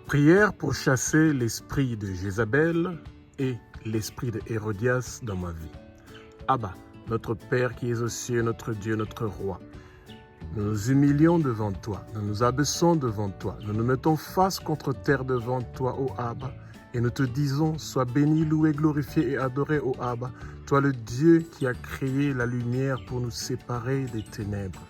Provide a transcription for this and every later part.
Prière pour chasser l'esprit de Jézabel et l'esprit de Hérodias dans ma vie. Abba, notre Père qui es aux cieux, notre Dieu, notre Roi, nous nous humilions devant toi, nous nous abaissons devant toi, nous nous mettons face contre terre devant toi, ô Abba, et nous te disons, sois béni, loué, glorifié et adoré, ô Abba, toi le Dieu qui a créé la lumière pour nous séparer des ténèbres.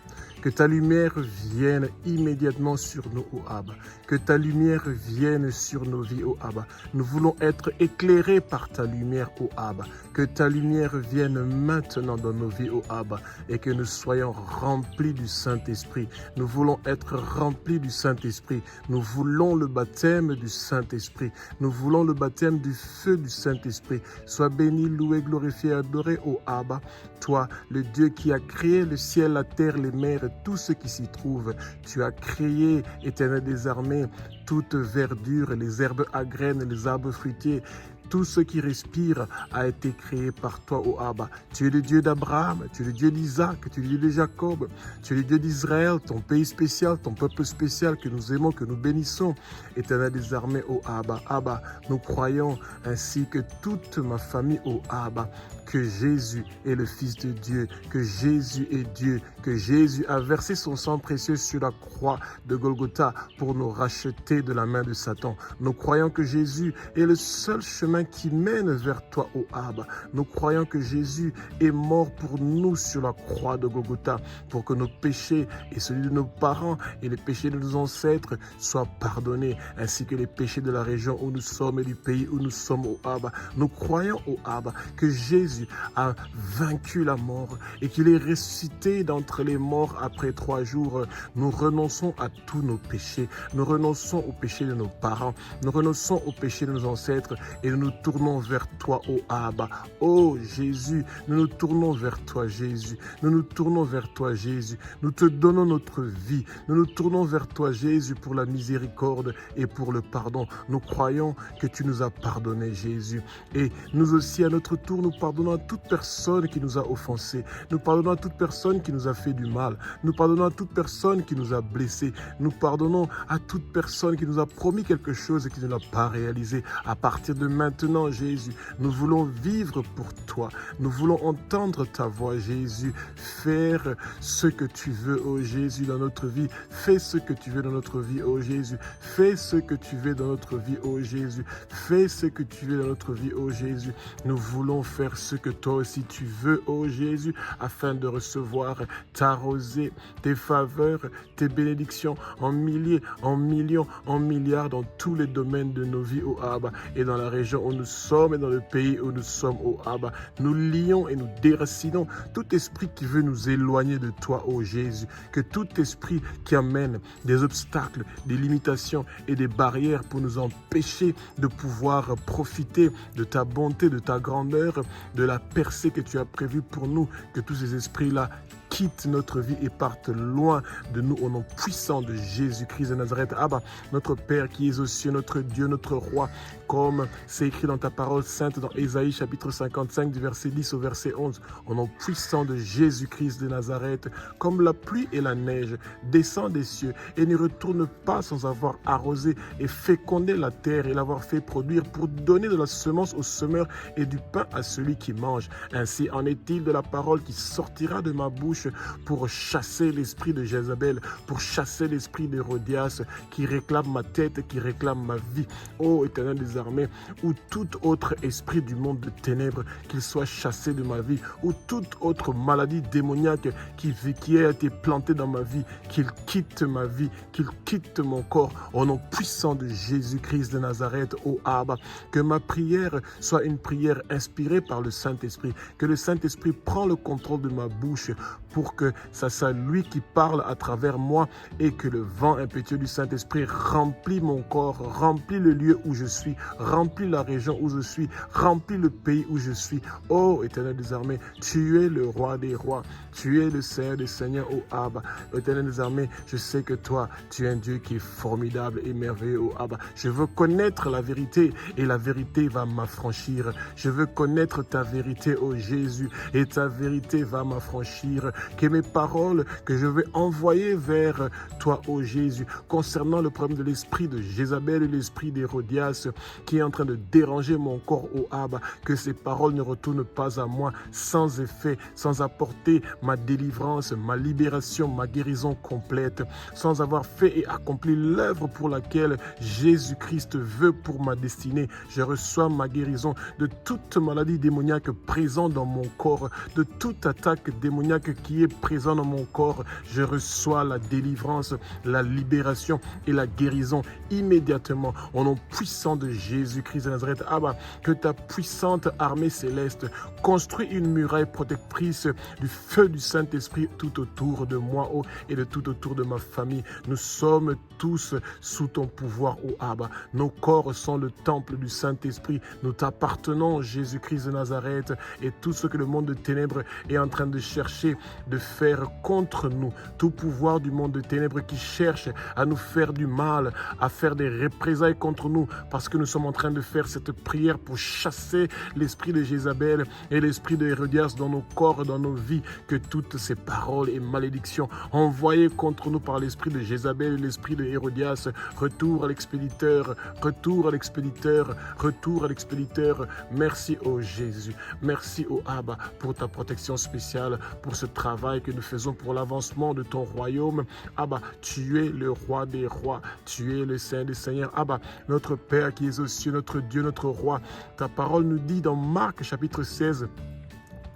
Que ta lumière vienne immédiatement sur nous, ô Abba. Que ta lumière vienne sur nos vies, ô Abba. Nous voulons être éclairés par ta lumière, ô Abba. Que ta lumière vienne maintenant dans nos vies, ô Abba. Et que nous soyons remplis du Saint-Esprit. Nous voulons être remplis du Saint-Esprit. Nous voulons le baptême du Saint-Esprit. Nous voulons le baptême du feu du Saint-Esprit. Sois béni, loué, glorifié, adoré, ô Abba. Toi, le Dieu qui a créé le ciel, la terre, les mers, tout ce qui s'y trouve. Tu as créé, Éternel des armées, toute verdure, les herbes à graines, les arbres fruitiers. Tout ce qui respire a été créé par toi, ô Abba. Tu es le Dieu d'Abraham, tu es le Dieu d'Isaac, tu es le Dieu de Jacob, tu es le Dieu d'Israël, ton pays spécial, ton peuple spécial que nous aimons, que nous bénissons. Éternel des armées, ô Abba. Abba, nous croyons ainsi que toute ma famille, ô Abba, que Jésus est le Fils de Dieu, que Jésus est Dieu, que Jésus a versé son sang précieux sur la croix de Golgotha pour nous racheter de la main de Satan. Nous croyons que Jésus est le seul chemin qui mène vers toi, ô Abba. Nous croyons que Jésus est mort pour nous sur la croix de Golgotha, pour que nos péchés et celui de nos parents et les péchés de nos ancêtres soient pardonnés, ainsi que les péchés de la région où nous sommes et du pays où nous sommes, ô Abba. Nous croyons, ô Abba, que Jésus a vaincu la mort et qu'il est ressuscité d'entre les morts après 3 jours. Nous renonçons à tous nos péchés. Nous renonçons aux péchés de nos parents. Nous renonçons aux péchés de nos ancêtres et nous nous tournons vers toi, ô Abba. Ô Jésus, nous nous tournons vers toi, Jésus. Nous nous tournons vers toi, Jésus. Nous te donnons notre vie. Nous nous tournons vers toi, Jésus, pour la miséricorde et pour le pardon. Nous croyons que tu nous as pardonné, Jésus. Et nous aussi, à notre tour, nous pardonnons à toute personne qui nous a offensés. Nous pardonnons à toute personne qui nous a fait du mal. Nous pardonnons à toute personne qui nous a blessés. Nous pardonnons à toute personne qui nous a promis quelque chose et qui ne l'a pas réalisé. À partir de maintenant, Jésus, nous voulons vivre pour toi. Nous voulons entendre ta voix, Jésus. Faire ce que tu veux, ô Jésus, dans notre vie. Fais ce que tu veux dans notre vie, ô Jésus. Fais ce que tu veux dans notre vie, ô Jésus. Fais ce que tu veux dans notre vie, ô Jésus. Nous voulons faire ce que toi aussi tu veux, ô Jésus, afin de recevoir ta rosée, tes faveurs, tes bénédictions en milliers, en millions, en milliards dans tous les domaines de nos vies, ô Abba, et dans la région où nous sommes et dans le pays où nous sommes, ô Abba. Nous lions et nous déracinons tout esprit qui veut nous éloigner de toi, ô Jésus. Que tout esprit qui amène des obstacles, des limitations et des barrières pour nous empêcher de pouvoir profiter de ta bonté, de ta grandeur, de la percée que tu as prévue pour nous, que tous ces esprits-là quittent notre vie et partent loin de nous au nom puissant de Jésus-Christ de Nazareth. Abba, notre Père qui es aux cieux, notre Dieu, notre Roi, comme c'est écrit dans ta parole sainte dans Ésaïe chapitre 55 du verset 10 au verset 11, au nom puissant de Jésus-Christ de Nazareth, comme la pluie et la neige descend des cieux et ne retourne pas sans avoir arrosé et fécondé la terre et l'avoir fait produire pour donner de la semence au semeur et du pain à celui qui mange. Ainsi en est-il de la parole qui sortira de ma bouche pour chasser l'esprit de Jézabel, pour chasser l'esprit d'Hérodias qui réclame ma tête, qui réclame ma vie. Ô Éternel des armées, ou tout autre esprit du monde de ténèbres, qu'il soit chassé de ma vie, ou toute autre maladie démoniaque qui a été plantée dans ma vie, qu'il quitte ma vie, qu'il quitte mon corps, au nom puissant de Jésus-Christ de Nazareth, ô Abba. Que ma prière soit une prière inspirée par le Saint-Esprit, que le Saint-Esprit prend le contrôle de ma bouche pour que ça soit lui qui parle à travers moi et que le vent impétueux du Saint-Esprit remplit mon corps, remplit le lieu où je suis, remplit la région où je suis, remplit le pays où je suis. Ô Éternel des armées, tu es le roi des rois, tu es le Seigneur des seigneurs, ô Abba. Éternel des armées, je sais que toi, tu es un Dieu qui est formidable et merveilleux, ô Abba. Je veux connaître la vérité et la vérité va m'affranchir. Je veux connaître ta vérité, ô Jésus, et ta vérité va m'affranchir. que mes paroles que je vais envoyer vers toi, ô Jésus, concernant le problème de l'esprit de Jézabel et l'esprit d'Hérodias qui est en train de déranger mon corps, ô Abba, que ces paroles ne retournent pas à moi sans effet, sans apporter ma délivrance, ma libération, ma guérison complète, sans avoir fait et accompli l'œuvre pour laquelle Jésus-Christ veut pour ma destinée. Je reçois ma guérison de toute maladie démoniaque présente dans mon corps, de toute attaque démoniaque qui est présente dans mon corps. Je reçois la délivrance, la libération et la guérison immédiatement au nom puissant de Jésus-Christ de Nazareth. Abba, que ta puissante armée céleste construit une muraille protectrice du feu du Saint-Esprit tout autour de moi, oh, et de tout autour de ma famille. Nous sommes tous sous ton pouvoir, oh Abba. Nos corps sont le temple du Saint-Esprit. Nous t'appartenons, Jésus-Christ de Nazareth, et tout ce que le monde de ténèbres est en train de chercher de faire contre nous, tout pouvoir du monde de ténèbres qui cherche à nous faire du mal, à faire des représailles contre nous, parce que nous sommes en train de faire cette prière pour chasser l'esprit de Jézabel et l'esprit de Hérodias dans nos corps, dans nos vies, que toutes ces paroles et malédictions envoyées contre nous par l'esprit de Jézabel et l'esprit de Hérodias, retour à l'expéditeur, retour à l'expéditeur, retour à l'expéditeur. Merci ô Jésus, merci ô Abba pour ta protection spéciale, pour ce travail que nous faisons pour l'avancement de ton royaume. Abba, tu es le roi des rois, tu es le Saint des seigneurs. Abba, notre Père qui es aux cieux, notre Dieu, notre roi. Ta parole nous dit dans Marc chapitre 16,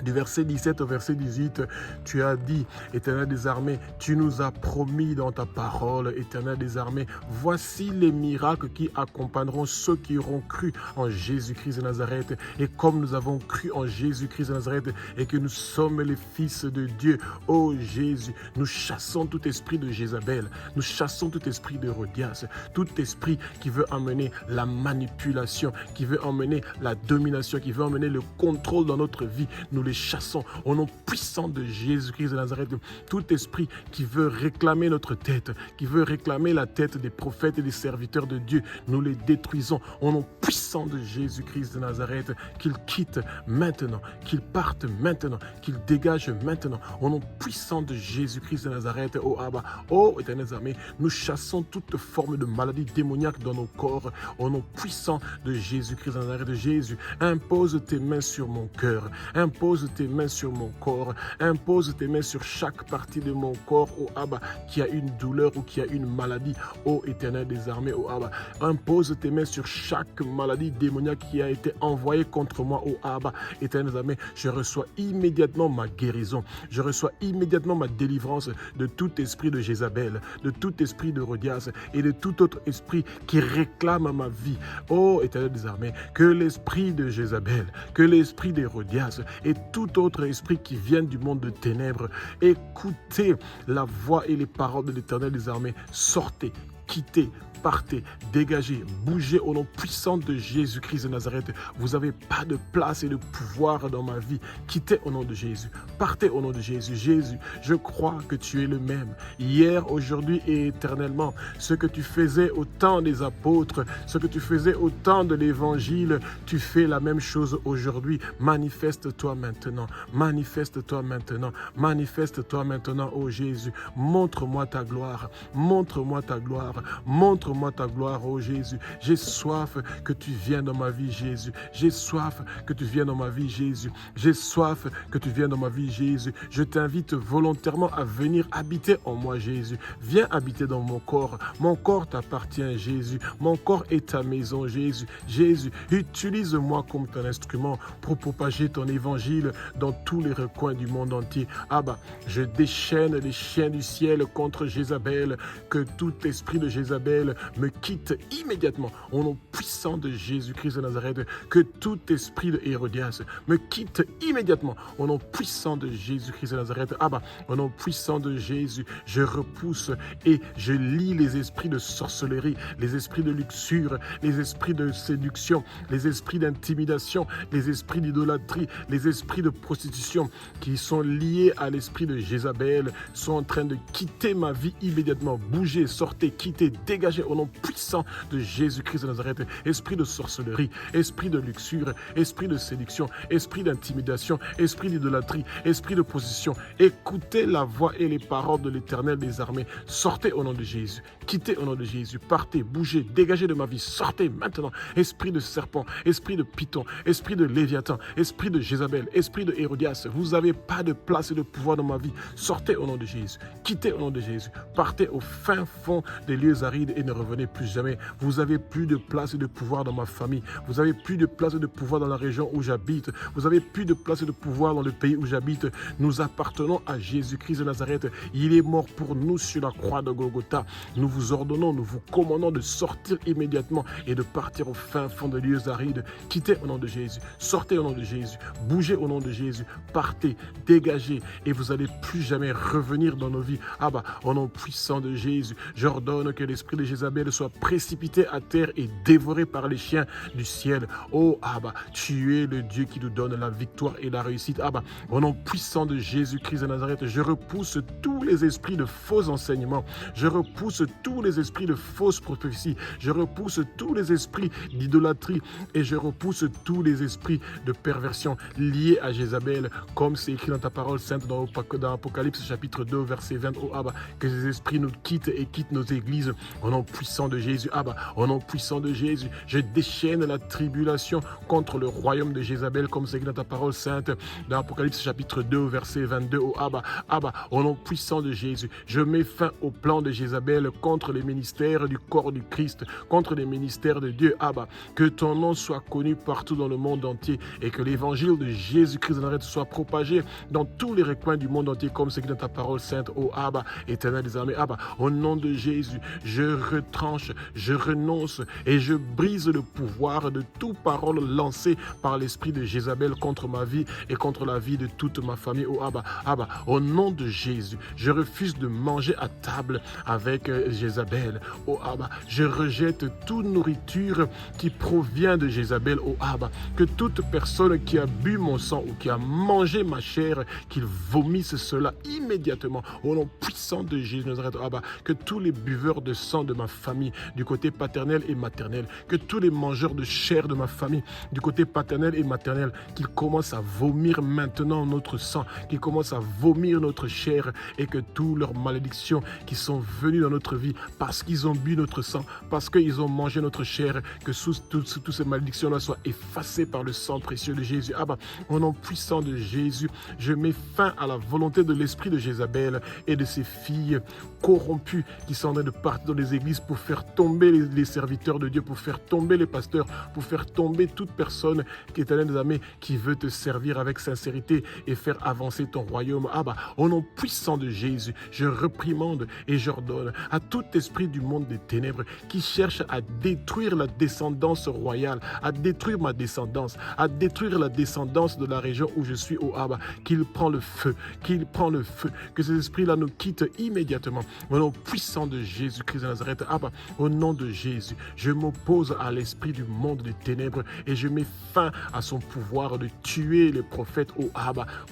du verset 17 au verset 18, tu as dit, Éternel des armées, tu nous as promis dans ta parole, Éternel des armées, voici les miracles qui accompagneront ceux qui auront cru en Jésus-Christ de Nazareth. Et comme nous avons cru en Jésus-Christ de Nazareth et que nous sommes les fils de Dieu, ô Jésus, nous chassons tout esprit de Jézabel, nous chassons tout esprit d'Hérodias, tout esprit qui veut emmener la manipulation, qui veut emmener la domination, qui veut emmener le contrôle dans notre vie. Nous les chassons au nom puissant de Jésus-Christ de Nazareth. Tout esprit qui veut réclamer notre tête, qui veut réclamer la tête des prophètes et des serviteurs de Dieu, nous les détruisons au nom puissant de Jésus-Christ de Nazareth. Qu'il quitte maintenant, qu'il parte maintenant, qu'il dégage maintenant au nom puissant de Jésus-Christ de Nazareth. Oh Abba, oh éternel armée, nous chassons toute forme de maladie démoniaque dans nos corps au nom puissant de Jésus-Christ de Nazareth. Jésus, impose tes mains sur mon cœur, impose tes mains sur mon corps, impose tes mains sur chaque partie de mon corps, oh Abba, qui a une douleur ou qui a une maladie, oh éternel des armées, oh Abba, impose tes mains sur chaque maladie démoniaque qui a été envoyée contre moi, oh Abba, éternel des armées, je reçois immédiatement ma guérison, je reçois immédiatement ma délivrance de tout esprit de Jézabel, de tout esprit de Hérodias et de tout autre esprit qui réclame ma vie, oh éternel des armées, que l'esprit de Jézabel, que l'esprit d'Hérodias et tout autre esprit qui vient du monde de ténèbres, écoutez la voix et les paroles de l'Éternel des armées, sortez, quittez, partez, dégagez, bougez au nom puissant de Jésus-Christ de Nazareth. Vous n'avez pas de place et de pouvoir dans ma vie. Quittez au nom de Jésus. Partez au nom de Jésus. Jésus, je crois que tu es le même, hier, aujourd'hui et éternellement. Ce que tu faisais au temps des apôtres, ce que tu faisais au temps de l'Évangile, tu fais la même chose aujourd'hui. Manifeste-toi maintenant. Manifeste-toi maintenant. Manifeste-toi maintenant, ô Jésus. Montre-moi ta gloire. Montre-moi ta gloire. Montre-moi ta gloire, ô Jésus. J'ai soif que tu viennes dans ma vie, Jésus. J'ai soif que tu viennes dans ma vie, Jésus. J'ai soif que tu viennes dans ma vie, Jésus. Je t'invite volontairement à venir habiter en moi, Jésus. Viens habiter dans mon corps. Mon corps t'appartient, Jésus. Mon corps est ta maison, Jésus. Jésus, utilise-moi comme ton instrument pour propager ton évangile dans tous les recoins du monde entier. Abba, je déchaîne les chiens du ciel contre Jézabel. Que tout esprit de Jézabel me quitte immédiatement au nom puissant de Jésus-Christ de Nazareth. Que tout esprit de Hérodias me quitte immédiatement au nom puissant de Jésus-Christ de Nazareth. Abba, au nom puissant de Jésus, je repousse et je lie les esprits de sorcellerie, les esprits de luxure, les esprits de séduction, les esprits d'intimidation, les esprits d'idolâtrie, les esprits de prostitution qui sont liés à l'esprit de Jézabel sont en train de quitter ma vie immédiatement. Bougez, sortez, quittez, dégagez au nom puissant de Jésus-Christ de Nazareth. Esprit de sorcellerie, esprit de luxure, esprit de séduction, esprit d'intimidation, esprit d'idolâtrie, esprit de position. Écoutez la voix et les paroles de l'Éternel des armées. Sortez au nom de Jésus. Quittez au nom de Jésus. Partez, bougez, dégagez de ma vie. Sortez maintenant. Esprit de serpent, esprit de python, esprit de léviathan, esprit de Jézabel, esprit de Hérodias. Vous n'avez pas de place et de pouvoir dans ma vie. Sortez au nom de Jésus. Quittez au nom de Jésus. Partez au fin fond des lieux arides et ne revenez plus jamais. Vous n'avez plus de place et de pouvoir dans ma famille. Vous n'avez plus de place et de pouvoir dans la région où j'habite. Vous n'avez plus de place et de pouvoir dans le pays où j'habite. Nous appartenons à Jésus-Christ de Nazareth. Il est mort pour nous sur la croix de Golgotha. Nous vous ordonnons, nous vous commandons de sortir immédiatement et de partir au fin fond des lieux arides. Quittez au nom de Jésus. Sortez au nom de Jésus. Bougez au nom de Jésus. Partez, dégagez et vous n'allez plus jamais revenir dans nos vies. Au nom puissant de Jésus, j'ordonne que l'esprit de Jézabel soit précipité à terre et dévoré par les chiens du ciel. Oh tu es le Dieu qui nous donne la victoire et la réussite. Au nom puissant de Jésus-Christ de Nazareth, je repousse tous les esprits de faux enseignements. Je repousse tous les esprits de fausses prophéties. Je repousse tous les esprits d'idolâtrie et je repousse tous les esprits de perversion liés à Jézabel, comme c'est écrit dans ta parole sainte dans Apocalypse chapitre 2 verset 20. Que ces esprits nous quittent et quittent nos églises. Au nom puissant de Jésus, au nom puissant de Jésus, je déchaîne la tribulation contre le royaume de Jézabel, comme c'est écrit dans ta parole sainte dans Apocalypse chapitre 2 verset 22. Au nom puissant de Jésus, je mets fin au plan de Jézabel contre les ministères du corps du Christ, contre les ministères de Dieu. Que ton nom soit connu partout dans le monde entier et que l'évangile de Jésus-Christ de Nazareth soit propagé dans tous les recoins du monde entier, comme c'est écrit dans ta parole sainte. Éternel des armées, au nom de Jésus, je retranche, je renonce et je brise le pouvoir de toute parole lancée par l'esprit de Jézabel contre ma vie et contre la vie de toute ma famille. Au nom de Jésus, je refuse de manger à table avec Jézabel. Je rejette toute nourriture qui provient de Jézabel. Que toute personne qui a bu mon sang ou qui a mangé ma chair, qu'il vomisse cela immédiatement. Au nom puissant de Jésus de Nazareth, que tous les buveurs de sang de ma famille, du côté paternel et maternel, que tous les mangeurs de chair de ma famille, du côté paternel et maternel, qu'ils commencent à vomir maintenant notre sang, qu'ils commencent à vomir notre chair et que toutes leurs malédictions qui sont venues dans notre vie parce qu'ils ont bu notre sang, parce qu'ils ont mangé notre chair, que toutes ces malédictions-là soient effacées par le sang précieux de Jésus. Au nom puissant de Jésus, je mets fin à la volonté de l'esprit de Jézabel et de ses filles corrompues qui sont en train de partir dans les églises pour faire tomber les serviteurs de Dieu, pour faire tomber les pasteurs, pour faire tomber toute personne qui est des armées, qui veut te servir avec sincérité et faire avancer ton royaume. Au nom puissant de Jésus, je réprimande et j'ordonne à tout esprit du monde des ténèbres qui cherche à détruire la descendance royale, à détruire ma descendance, à détruire la descendance de la région où je suis, qu'il prend le feu, que ces esprits-là nous quittent immédiatement. Au nom puissant de Jésus-Christ de Nazareth, au nom de Jésus, je m'oppose à l'esprit du monde des ténèbres et je mets fin à son pouvoir de tuer les prophètes.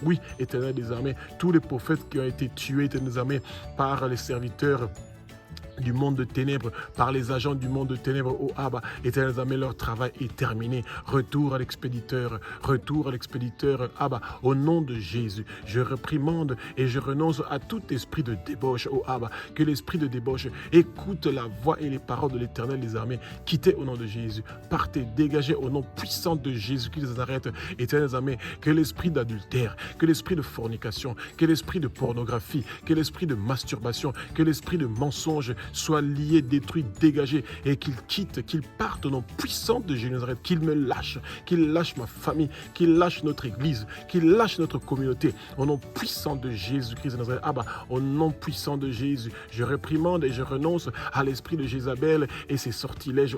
Oui, Éternel des armées, tous les prophètes qui ont été tués, Éternel des armées, par les serviteurs du monde de ténèbres, par les agents du monde de ténèbres. Éternel des armées, leur travail est terminé. Retour à l'expéditeur, au nom de Jésus, je réprimande et je renonce à tout esprit de débauche. Que l'esprit de débauche écoute la voix et les paroles de l'Éternel des armées. Quittez au nom de Jésus, partez, dégagez au nom puissant de Jésus-Christ de Nazareth. Éternel des armées, que l'esprit d'adultère, que l'esprit de fornication, que l'esprit de pornographie, que l'esprit de masturbation, que l'esprit de mensonge soit lié, détruit, dégagé et qu'il quitte, qu'il parte au nom puissant de Jésus de Nazareth, qu'il me lâche, qu'il lâche ma famille, qu'il lâche notre église, qu'il lâche notre communauté au nom puissant de Jésus-Christ de Nazareth. Au nom puissant de Jésus, je réprimande et je renonce à l'esprit de Jézabel et ses sortilèges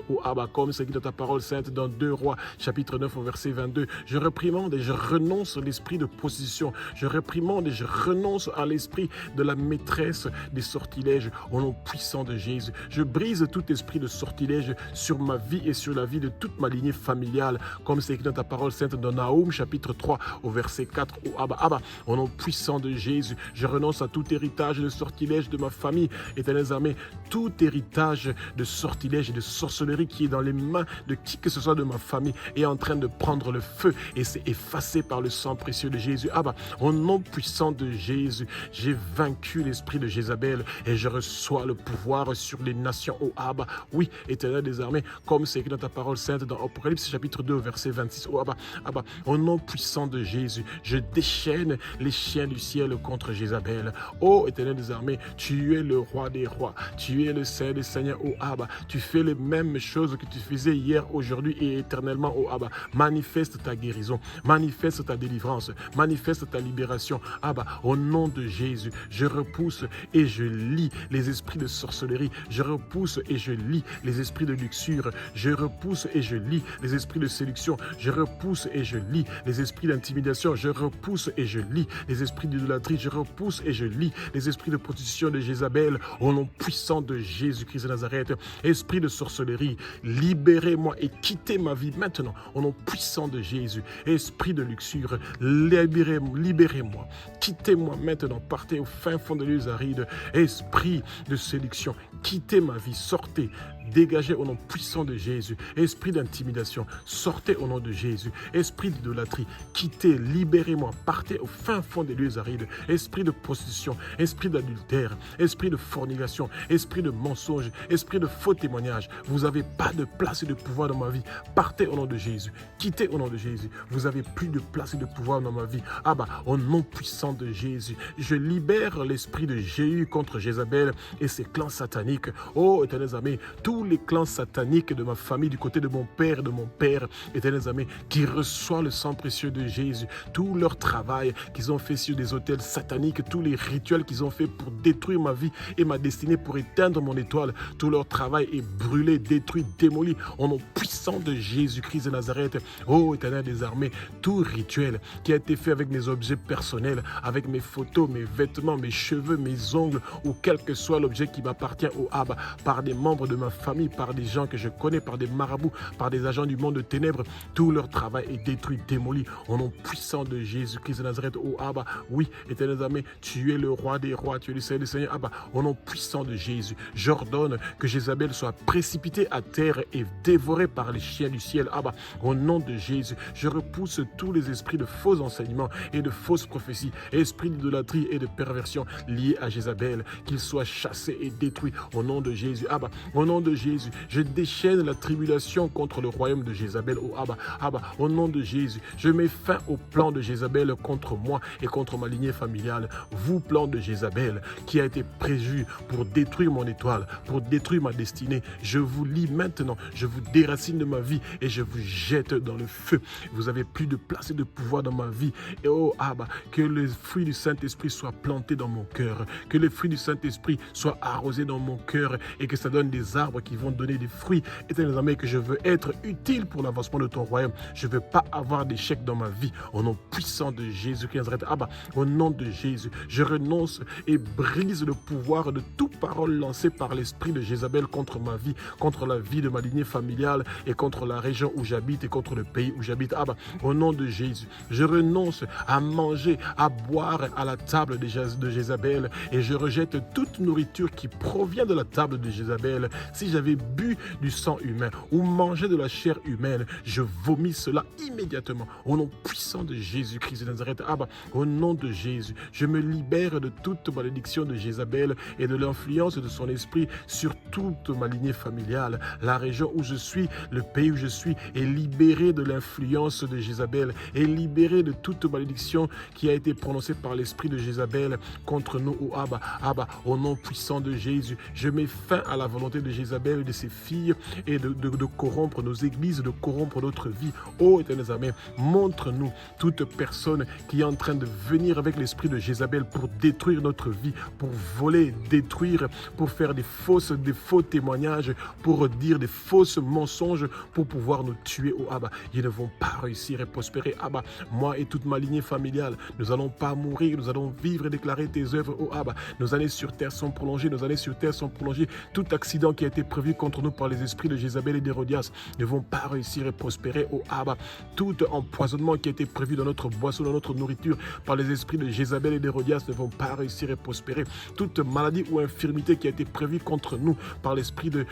comme c'est dit dans ta parole sainte dans 2 Rois chapitre 9 au verset 22. Je réprimande et je renonce à l'esprit de possession, je réprimande et je renonce à l'esprit de la maîtresse des sortilèges au nom puissant puissant de Jésus. Je brise tout esprit de sortilège sur ma vie et sur la vie de toute ma lignée familiale, comme c'est écrit dans ta parole sainte dans Naoum, chapitre 3, au verset 4. Oh Abba, Abba, au nom puissant de Jésus, je renonce à tout héritage de sortilège de ma famille. Éternels armées, tout héritage de sortilège et de sorcellerie qui est dans les mains de qui que ce soit de ma famille est en train de prendre le feu et c'est effacé par le sang précieux de Jésus. Abba, au nom puissant de Jésus, j'ai vaincu l'esprit de Jézabel et je reçois le pouvoir sur les nations. Oh Abba, oui, Éternel des armées, comme c'est écrit dans ta parole sainte dans Apocalypse chapitre 2 verset 26. Oh Abba, Abba, au nom puissant de Jésus, je déchaîne les chiens du ciel contre Jézabel. Oh Éternel des armées, tu es le roi des rois, tu es le Seigneur des seigneurs. Oh Abba, tu fais les mêmes choses que tu faisais hier, aujourd'hui et éternellement. Oh Abba, manifeste ta guérison, manifeste ta délivrance, manifeste ta libération. Abba, au nom de Jésus, je repousse et je lie les esprits de sorcellerie, je repousse et je lie les esprits de luxure, je repousse et je lie les esprits de séduction, je repousse et je lie les esprits d'intimidation, je repousse et je lie les esprits d'idolâtrie, je repousse et je lie les esprits de prostitution de Jézabel, au nom puissant de Jésus-Christ de Nazareth. Esprit de sorcellerie, libérez-moi et quittez ma vie maintenant, au nom puissant de Jésus. Esprit de luxure, libérez-moi, quittez-moi maintenant, partez au fin fond de l'île aride. Esprit de séduction, quittez ma vie, sortez, dégagez au nom puissant de Jésus. Esprit d'intimidation, sortez au nom de Jésus. Esprit d'idolâtrie, quittez, libérez-moi, partez au fin fond des lieux arides. Esprit de prostitution, esprit d'adultère, esprit de fornication, esprit de mensonge, esprit de faux témoignage. Vous n'avez pas de place et de pouvoir dans ma vie. Partez au nom de Jésus. Quittez au nom de Jésus. Vous n'avez plus de place et de pouvoir dans ma vie. Ah bah, au nom puissant de Jésus, je libère l'esprit de Jéhu contre Jézabel et ses clans sataniques. Oh, éternels amis, tous les clans sataniques de ma famille, du côté de mon père et de mon père, éternels amis, qui reçoivent le sang précieux de Jésus, tout leur travail qu'ils ont fait sur des autels sataniques, tous les rituels qu'ils ont fait pour détruire ma vie et ma destinée, pour éteindre mon étoile, tout leur travail est brûlé, détruit, démoli, au nom puissant de Jésus-Christ de Nazareth. Oh, éternel des armées, tout rituel qui a été fait avec mes objets personnels, avec mes photos, mes vêtements, mes cheveux, mes ongles, ou quel que soit l'objet qui m'appartient au Abba, par des membres de ma famille, par des gens que je connais, par des marabouts, par des agents du monde de ténèbres, tout leur travail est détruit, démoli, au nom puissant de Jésus-Christ de Nazareth. Oh Abba, oui, éternel armée, tu es le roi des rois, tu es le Seigneur des seigneurs. Abba, au nom puissant de Jésus, j'ordonne que Jézabel soit précipitée à terre et dévorée par les chiens du ciel. Abba, au nom de Jésus, je repousse tous les esprits de faux enseignements et de fausses prophéties, esprits d'idolâtrie et de perversion liés à Jézabel, qu'ils soient chassés et détruits au nom de Jésus. Abba, au nom de Jésus, je déchaîne la tribulation contre le royaume de Jézabel. Oh Abba, Abba, au nom de Jésus, je mets fin au plan de Jézabel contre moi et contre ma lignée familiale. Vous, plan de Jézabel, qui a été prévu pour détruire mon étoile, pour détruire ma destinée, je vous lie maintenant, je vous déracine de ma vie et je vous jette dans le feu. Vous n'avez plus de place et de pouvoir dans ma vie. Et oh Abba, que le fruit du Saint-Esprit soit planté dans mon cœur, que le fruit du Saint-Esprit soit arrosé dans mon cœur et que ça donne des arbres qui vont donner des fruits. Éternel amis, que je veux être utile pour l'avancement de ton royaume. Je ne veux pas avoir d'échec dans ma vie. Au nom puissant de Jésus-Christ, Abba, au nom de Jésus, je renonce et brise le pouvoir de toute parole lancée par l'esprit de Jézabel contre ma vie, contre la vie de ma lignée familiale et contre la région où j'habite et contre le pays où j'habite. Abba, au nom de Jésus, je renonce à manger, à boire à la table de Jézabel et je rejette toute nourriture qui provient de la table de Jézabel. Si j'avais bu du sang humain ou mangé de la chair humaine, je vomis cela immédiatement. Au nom puissant de Jésus-Christ de Nazareth, Abba, au nom de Jésus, je me libère de toute malédiction de Jézabel et de l'influence de son esprit sur toute ma lignée familiale. La région où je suis, le pays où je suis est libéré de l'influence de Jézabel, est libéré de toute malédiction qui a été prononcée par l'esprit de Jézabel contre nous. Oh Abba, Abba, au nom puissant de Jésus, je mets fin à la volonté de Jézabel et de ses filles et de corrompre nos églises, de corrompre notre vie. Oh éternel amis, montre-nous toute personne qui est en train de venir avec l'esprit de Jézabel pour détruire notre vie, pour voler, détruire, pour faire des faux témoignages, pour dire des fausses mensonges, pour pouvoir nous tuer. Oh Abba, ils ne vont pas réussir et prospérer. Abba, moi et toute ma lignée familiale, nous n'allons pas mourir, nous allons vivre et déclarer tes œuvres. Oh Abba, nos années sur terre sont prolongées, nos années sur terre sont prolongées. Tout accident qui a été prévu contre nous par les esprits de Jézabel et d'Hérodias ne vont pas réussir et prospérer, oh Abba. Tout empoisonnement qui a été prévu dans notre boisson, dans notre nourriture, par les esprits de Jézabel et d'Hérodias ne vont pas réussir et prospérer. Toute maladie ou infirmité qui a été prévue contre nous par l'esprit de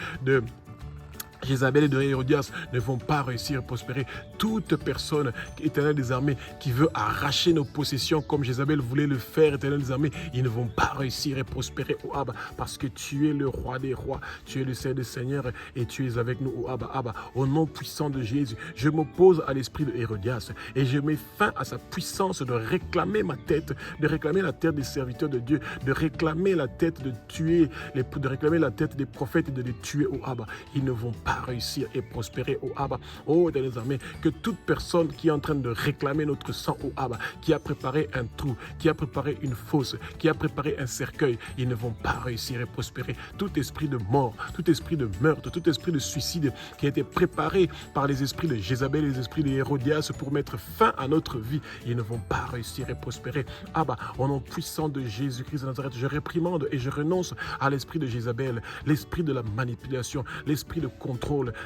Jézabel et de Hérodias ne vont pas réussir à prospérer. Toute personne, Éternel des armées, qui veut arracher nos possessions comme Jézabel voulait le faire, Éternel des armées, ils ne vont pas réussir à prospérer, oh Abba, parce que tu es le roi des rois, tu es le Seigneur des seigneurs et tu es avec nous, oh Abba, Abba. Au nom puissant de Jésus, je m'oppose à l'esprit de Hérodias et je mets fin à sa puissance de réclamer ma tête, de réclamer la tête des serviteurs de Dieu, de réclamer la tête de tuer, de réclamer la tête des prophètes et de les tuer, oh Abba. Ils ne vont pas réussir et prospérer, oh Abba. Oh, dans les armées, que toute personne qui est en train de réclamer notre sang, oh Abba, qui a préparé un trou, qui a préparé une fosse, qui a préparé un cercueil, ils ne vont pas réussir et prospérer. Tout esprit de mort, tout esprit de meurtre, tout esprit de suicide qui a été préparé par les esprits de Jézabel et les esprits de Hérodias pour mettre fin à notre vie, ils ne vont pas réussir et prospérer. Abba, au nom puissant de Jésus-Christ de Nazareth, je réprimande et je renonce à l'esprit de Jézabel, l'esprit de la manipulation, l'esprit de contrôle,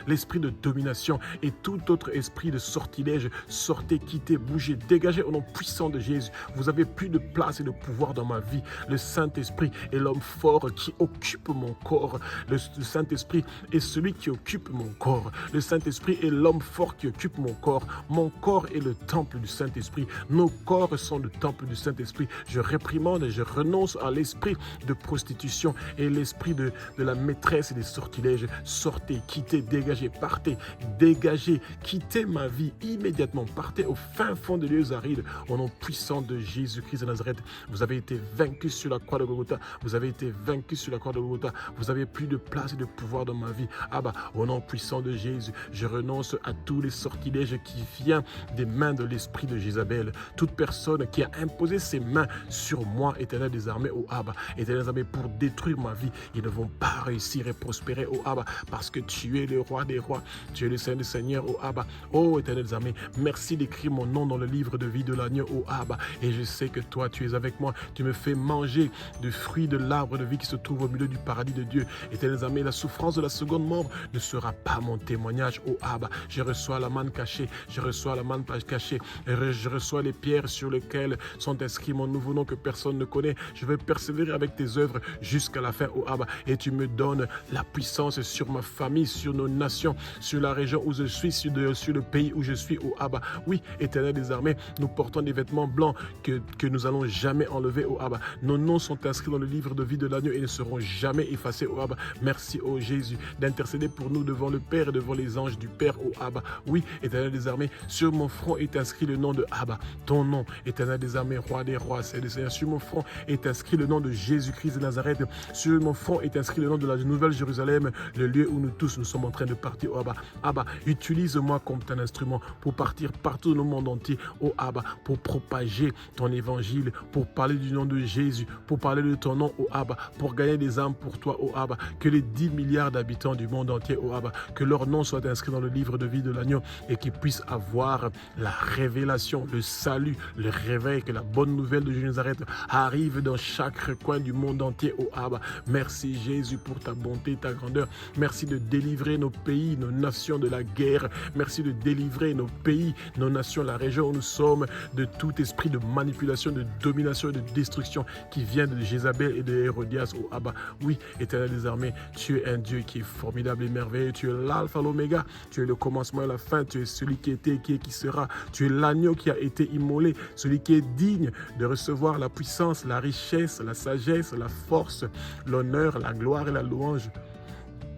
l'esprit de domination et tout autre esprit de sortilège. Sortez, quittez, bougez, dégagez au nom puissant de Jésus. Vous avez plus de place et de pouvoir dans ma vie. Le Saint-Esprit est l'homme fort qui occupe mon corps. Le Saint-Esprit est celui qui occupe mon corps. Le Saint-Esprit est l'homme fort qui occupe mon corps. Mon corps est le temple du Saint-Esprit. Nos corps sont le temple du Saint-Esprit. Je réprimande et je renonce à l'esprit de prostitution et l'esprit de la maîtresse et des sortilèges. Sortez, quittez, dégagez, partez, dégagez, quittez ma vie immédiatement. Partez au fin fond des lieux arides. Au nom puissant de Jésus-Christ de Nazareth, vous avez été vaincus sur la croix de Golgotha. Vous avez été vaincus sur la croix de Golgotha. Vous avez plus de place et de pouvoir dans ma vie. Abba, au nom puissant de Jésus, je renonce à tous les sortilèges qui viennent des mains de l'esprit de Jézabel. Toute personne qui a imposé ses mains sur moi, Éternel des armées, oh Abba, Éternel des armées, pour détruire ma vie, ils ne vont pas réussir et prospérer, oh Abba, parce que tu es le roi des rois, tu es le Seigneur des seigneurs, oh Abba, oh Éternel des armées, merci d'écrire mon nom dans le livre de vie de l'agneau, oh Abba, et je sais que toi tu es avec moi, tu me fais manger du fruit de l'arbre de vie qui se trouve au milieu du paradis de Dieu. Éternel des armées, la souffrance de la seconde mort ne sera pas mon témoignage, oh Abba, je reçois la manne cachée, je reçois la manne cachée, je reçois les pierres sur lesquelles sont inscrits mon nouveau nom que personne ne connaît. Je vais persévérer avec tes œuvres jusqu'à la fin, oh Abba, et tu me donnes la puissance sur ma famille, sur nos nations, sur la région où je suis, sur le pays où je suis, oh Abba. Oui, Éternel des armées, nous portons des vêtements blancs que nous allons jamais enlever, oh Abba. Nos noms sont inscrits dans le livre de vie de l'agneau et ne seront jamais effacés, oh Abba. Merci, oh Jésus, d'intercéder pour nous devant le Père et devant les anges du Père, oh Abba. Oui, Éternel des armées, sur mon front est inscrit le nom de Abba. Ton nom, Éternel des armées, roi des rois, c'est le Seigneur. Sur mon front est inscrit le nom de Jésus-Christ de Nazareth. Sur mon front est inscrit le nom de la Nouvelle Jérusalem, le lieu où nous tous nous sommes en train de partir, oh Abba. Abba, utilise-moi comme ton instrument pour partir partout dans le monde entier, oh Abba, pour propager ton évangile, pour parler du nom de Jésus, pour parler de ton nom, oh Abba, pour gagner des âmes pour toi, oh Abba. Que les 10 milliards d'habitants du monde entier, oh Abba, que leur nom soit inscrit dans le livre de vie de l'agneau et qu'ils puissent avoir la révélation, le salut, le réveil, que la bonne nouvelle de Jésus de Nazareth arrive dans chaque recoin du monde entier, oh Abba. Merci Jésus pour ta bonté, ta grandeur. Merci de délivrer nos pays, nos nations de la guerre. Merci de délivrer nos pays, nos nations, la région où nous sommes, de tout esprit de manipulation, de domination et de destruction qui vient de Jézabel et de Hérodias, oh Abba. Oui, Éternel des armées, tu es un Dieu qui est formidable et merveilleux. Tu es l'alpha, l'oméga. Tu es le commencement et la fin. Tu es celui qui était, qui est, qui sera. Tu es l'agneau qui a été immolé, celui qui est digne de recevoir la puissance, la richesse, la sagesse, la force, l'honneur, la gloire et la louange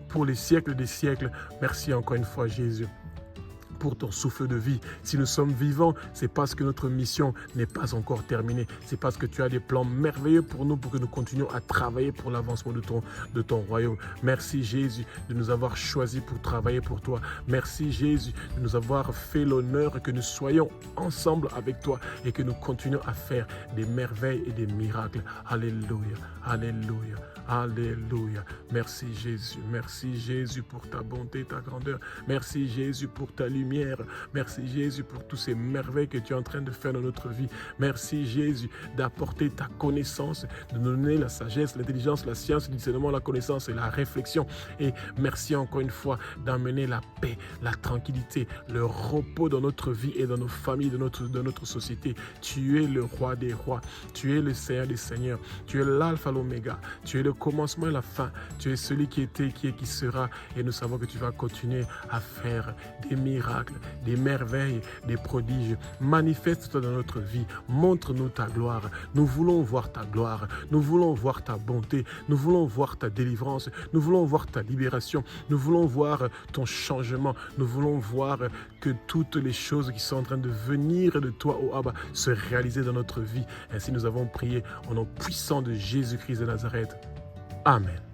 pour les siècles des siècles. Merci encore une fois, Jésus, pour ton souffle de vie. Si nous sommes vivants, c'est parce que notre mission n'est pas encore terminée. C'est parce que tu as des plans merveilleux pour nous, pour que nous continuions à travailler pour l'avancement de ton royaume. Merci Jésus de nous avoir choisis pour travailler pour toi. Merci Jésus de nous avoir fait l'honneur que nous soyons ensemble avec toi et que nous continuons à faire des merveilles et des miracles. Alléluia, alléluia, alléluia. Merci Jésus pour ta bonté, ta grandeur. Merci Jésus pour ta lumière. lumière. Merci Jésus pour tous ces merveilles que tu es en train de faire dans notre vie. Merci Jésus d'apporter ta connaissance, de nous donner la sagesse, l'intelligence, la science, le discernement, la connaissance et la réflexion. Et merci encore une fois d'amener la paix, la tranquillité, le repos dans notre vie et dans nos familles, dans notre société. Tu es le roi des rois, tu es le Seigneur des seigneurs, tu es l'alpha, l'oméga, tu es le commencement et la fin, tu es celui qui était, qui est, qui sera, et nous savons que tu vas continuer à faire des miracles, des merveilles, des prodiges. Manifeste-toi dans notre vie, montre-nous ta gloire. Nous voulons voir ta gloire, nous voulons voir ta bonté, nous voulons voir ta délivrance, nous voulons voir ta libération, nous voulons voir ton changement, nous voulons voir que toutes les choses qui sont en train de venir de toi, oh Abba, se réaliser dans notre vie. Ainsi nous avons prié au nom puissant de Jésus-Christ de Nazareth. Amen.